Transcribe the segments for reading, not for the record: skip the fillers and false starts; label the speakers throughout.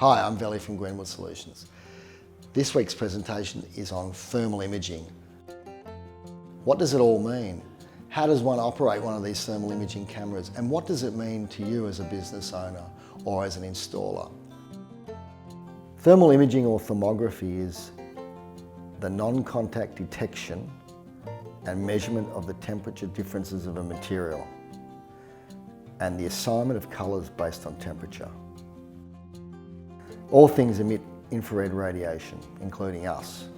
Speaker 1: Hi, I'm Veli from Greenwood Solutions. This week's presentation is on thermal imaging. What does it all mean? How does one operate one of these thermal imaging cameras? And what does it mean to you as a business owner or as an installer? Thermal imaging or thermography is the non-contact detection and measurement of the temperature differences of a material and the assignment of colours based on temperature. All things emit infrared radiation, including us.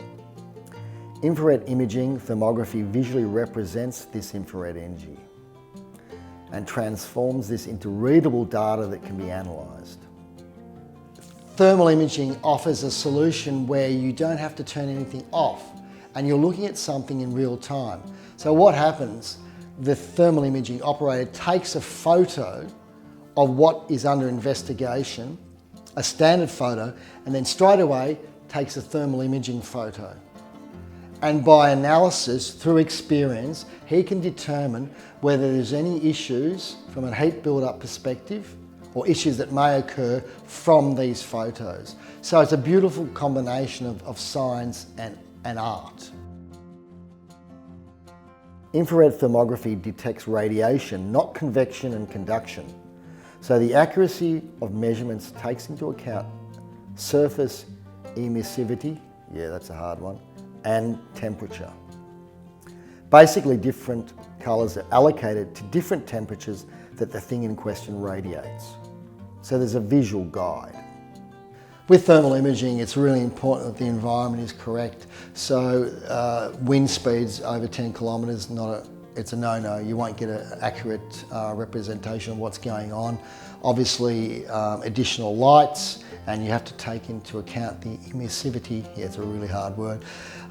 Speaker 1: Infrared imaging thermography visually represents this infrared energy and transforms this into readable data that can be analysed. Thermal imaging offers a solution where you don't have to turn anything off and you're looking at something in real time. So what happens? The thermal imaging operator takes a photo of what is under investigation, a standard photo, and then straight away takes a thermal imaging photo. And by analysis, through experience, he can determine whether there's any issues from a heat build-up perspective or issues that may occur from these photos. So it's a beautiful combination of science and art. Infrared thermography detects radiation, not convection and conduction. So the accuracy of measurements takes into account surface emissivity, yeah, that's a hard one, and temperature. Basically, different colours are allocated to different temperatures that the thing in question radiates. So there's a visual guide. With thermal imaging, it's really important that the environment is correct. So wind speeds over 10 kilometres, it's a no-no. You won't get an accurate representation of what's going on. Obviously, additional lights, and you have to take into account the emissivity, yeah, it's a really hard word,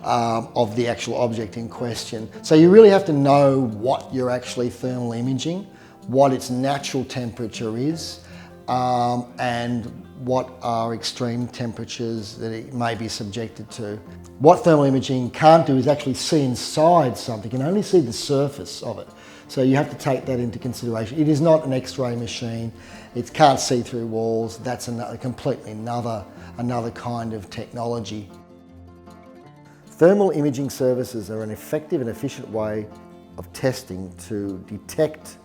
Speaker 1: of the actual object in question. So you really have to know what you're actually thermal imaging, what its natural temperature is, and what are extreme temperatures that it may be subjected to. What thermal imaging can't do is actually see inside something. You can only see the surface of it. So you have to take that into consideration. It is not an X-ray machine. It can't see through walls. That's completely another kind of technology. Thermal imaging services are an effective and efficient way of testing to detect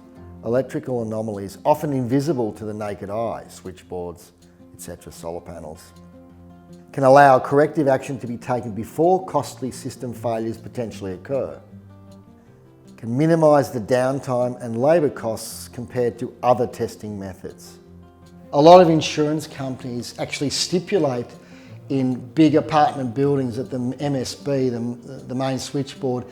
Speaker 1: electrical anomalies, often invisible to the naked eye, switchboards, etc., solar panels. Can allow corrective action to be taken before costly system failures potentially occur. Can minimise the downtime and labour costs compared to other testing methods. A lot of insurance companies actually stipulate in big apartment buildings that the MSB, the main switchboard,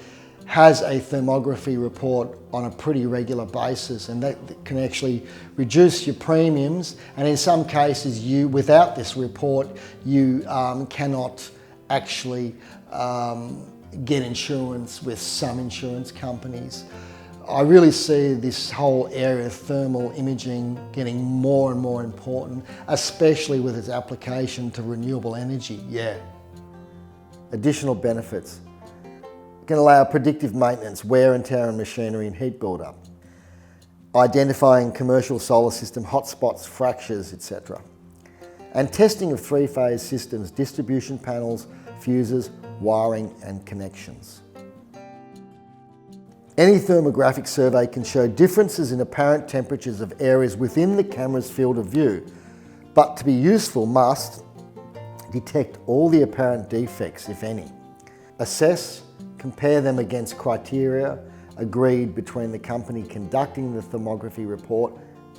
Speaker 1: has a thermography report on a pretty regular basis, and that can actually reduce your premiums, and in some cases without this report you cannot actually get insurance with some insurance companies. I really see this whole area of thermal imaging getting more and more important, especially with its application to renewable energy. Yeah. Additional benefits. Can allow predictive maintenance, wear and tear on machinery and heat build-up, identifying commercial solar system hotspots, fractures, etc. And testing of three-phase systems, distribution panels, fuses, wiring and connections. Any thermographic survey can show differences in apparent temperatures of areas within the camera's field of view, but to be useful must detect all the apparent defects, if any, assess, compare them against criteria agreed between the company conducting the thermography report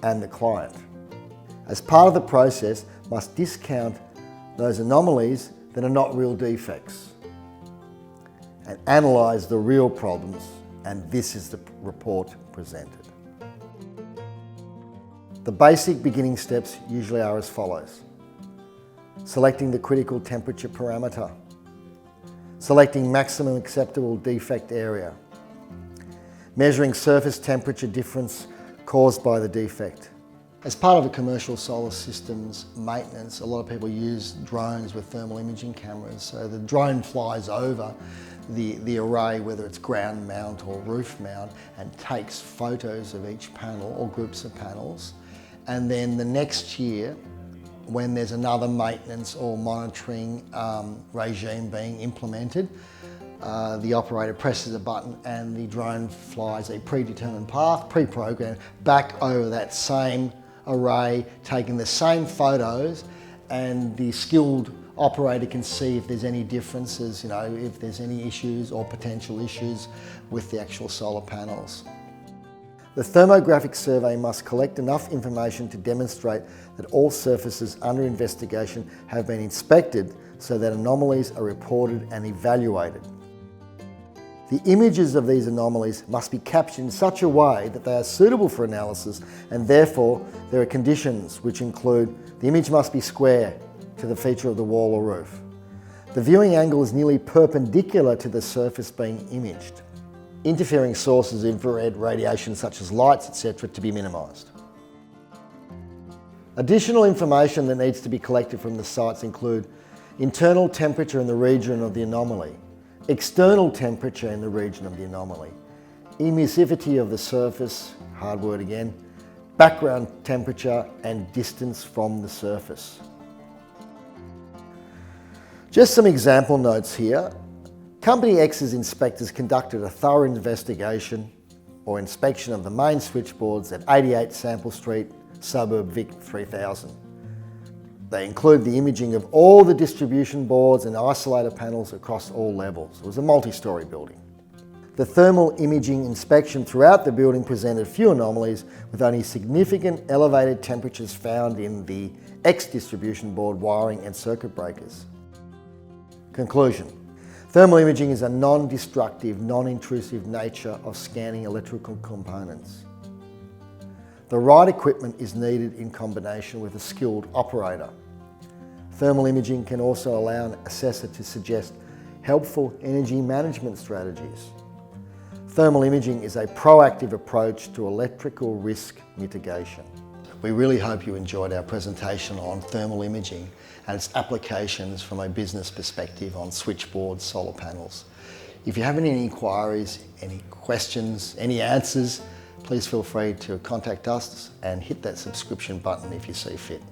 Speaker 1: and the client. As part of the process, must discount those anomalies that are not real defects and analyse the real problems, and this is the report presented. The basic beginning steps usually are as follows. Selecting the critical temperature parameter. Selecting maximum acceptable defect area. Measuring surface temperature difference caused by the defect. As part of a commercial solar systems maintenance, a lot of people use drones with thermal imaging cameras. So the drone flies over the array, whether it's ground mount or roof mount, and takes photos of each panel or groups of panels. And then the next year, when there's another maintenance or monitoring regime being implemented. The operator presses a button and the drone flies a predetermined path, pre-programmed, back over that same array, taking the same photos, and the skilled operator can see if there's any differences, if there's any issues or potential issues with the actual solar panels. The thermographic survey must collect enough information to demonstrate that all surfaces under investigation have been inspected so that anomalies are reported and evaluated. The images of these anomalies must be captured in such a way that they are suitable for analysis, and therefore there are conditions which include the image must be square to the feature of the wall or roof. The viewing angle is nearly perpendicular to the surface being imaged. Interfering sources of infrared radiation such as lights, etc., to be minimised. Additional information that needs to be collected from the sites include internal temperature in the region of the anomaly, external temperature in the region of the anomaly, emissivity of the surface, hard word again, background temperature and distance from the surface. Just some example notes here. Company X's inspectors conducted a thorough investigation or inspection of the main switchboards at 88 Sample Street, suburb Vic 3000. They include the imaging of all the distribution boards and isolator panels across all levels. It was a multi-storey building. The thermal imaging inspection throughout the building presented few anomalies, with only significant elevated temperatures found in the X distribution board wiring and circuit breakers. Conclusion. Thermal imaging is a non-destructive, non-intrusive nature of scanning electrical components. The right equipment is needed in combination with a skilled operator. Thermal imaging can also allow an assessor to suggest helpful energy management strategies. Thermal imaging is a proactive approach to electrical risk mitigation. We really hope you enjoyed our presentation on thermal imaging and its applications from a business perspective on switchboards, solar panels. If you have any inquiries, any questions, any answers, please feel free to contact us and hit that subscription button if you see fit.